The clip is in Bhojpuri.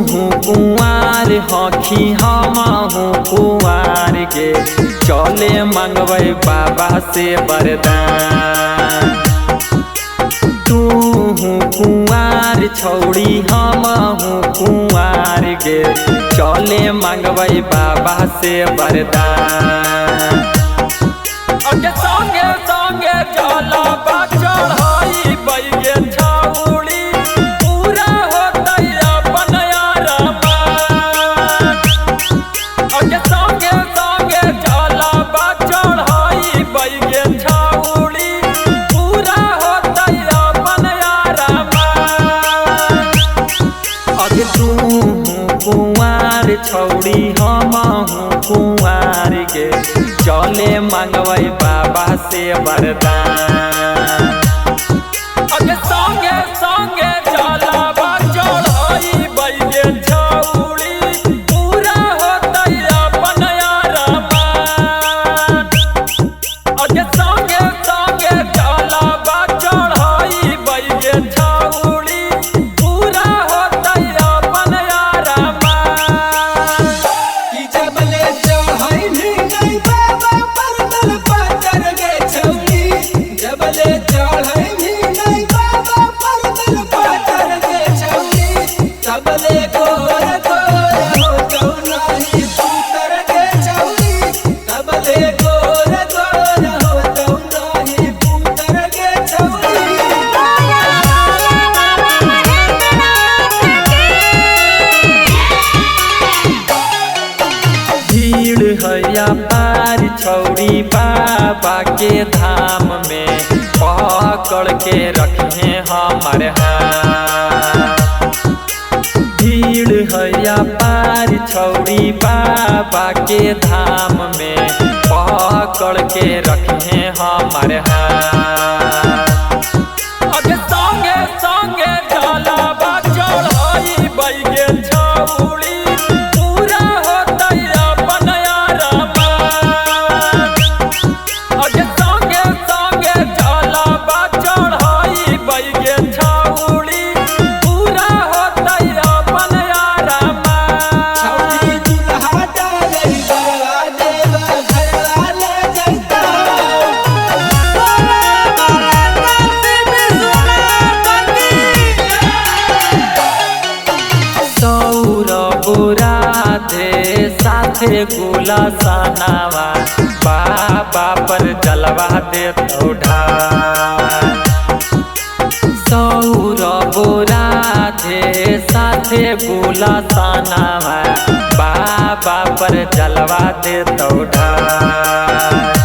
कुंवार हखी हम कुंवार गे चले मंगवे बाबा से वरदान। तू कुंवार छौड़ी हम कुंवार गे चले मंगवे बाबा से वरदान। संगे संगे चला चढ़ाई बैगे छौड़ी पूरा होता अपन अरमान। संगे संगे चला चढ़ाई बैगे छौड़ी पूरा होता अपन अरमान। अगे तू कुंवार छौड़ी हम कुंवार गे चले मंगवे बाबा से वरदान। अगे संगे संगे चला चढ़ाई बैगे छौड़ी पूरा होता अपन अरमान। अगे संगे संगे चला चढ़ाई बैगे छौड़ी पूरा होता अपन अरमान। कि जबले चढ़ाई नहीं बाबा परदल पातर गे छौड़ी, जबले चढ़ाई नहीं बाबा परदल पातर गे छौड़ी, तबले गोर गोर हो जाऊ नाही पुतर गे छौड़ी, तबले गोर गोर हो जाऊ नाही पुतर गे छौड़ी। भीड़ हैया पार छौड़ी बाबा के धाम में पकड़ के रखे हमारे हाथ। भीड़ हैया पार छौड़ी बाबा के धाम में पकड़ के रखे हमारे हाथ। अगे संगे संगे चला चढ़ाई बैगे छौड़ी पूरा होता अपन अरमान। अगे संगे संगे चला चढ़ाई बैगे छौड़ी पूरा होता अपन अरमान। छौड़ी दुल्हा डाले बरवा देवा घरवा ले जैता। सौरभ राधे साथे गुला सनावा बाबा पर जलवा दे ढाल। सौरभ राधे साथे गुला सनावा बाबा पर जलवा दे ढाल।